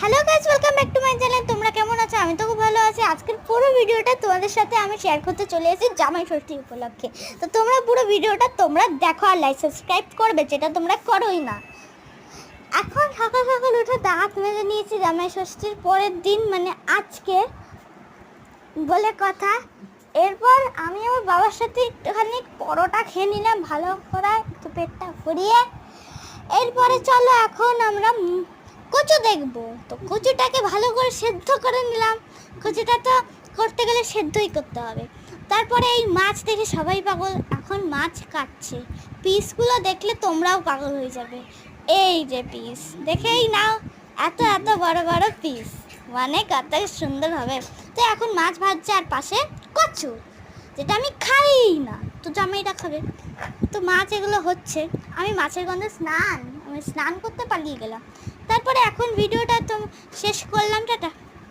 Hello guys, welcome back to my channel. তোমরা কেমন আছো? আমি তো খুব ভালো আছি। আজকের পুরো ভিডিওটা তোমাদের সাথে আমি শেয়ার করতে চলে এসেছি জামাই ষষ্ঠী উপলক্ষে। তো তোমরা পুরো ভিডিওটা তোমরা দেখো আর লাইক সাবস্ক্রাইব করবে, যেটা তোমরা করোই না। এখন সকাল সকাল উঠে দাঁত মেজে নিয়েছি জামাই ষষ্ঠীর পরের দিন, মানে আজকে বলে কথা। এরপর আমি আমার বাবার সাথে একটুখানি পরোটা খেয়ে নিলাম ভালো করে, একটু পেটটা ভরিয়ে। এরপরে চলো এখন আমরা কচু দেখবো। তো কচুটাকে ভালো করে সেদ্ধ করে নিলাম। কচুটা তো করতে গেলে সেদ্ধই করতে হবে। তারপরে এই মাছ দেখে সবাই পাগল, এখন মাছ কাটছে। পিসগুলো দেখলে তোমরাও পাগল হয়ে যাবে। এই যে পিস দেখেই নাও, এত এত বড় বড় পিস, মানে কত সুন্দর হবে। তো এখন মাছ ভাজছে আর পাশে কচু, যেটা আমি খাই না, তো জামাইটা খাবে। তো মাছ এগুলো হচ্ছে, আমি মাছের গন্ধে আমি স্নান করতে পালিয়ে গেলাম। তারপরে এখন ভিডিওটা তো শেষ করলাম, টাটা।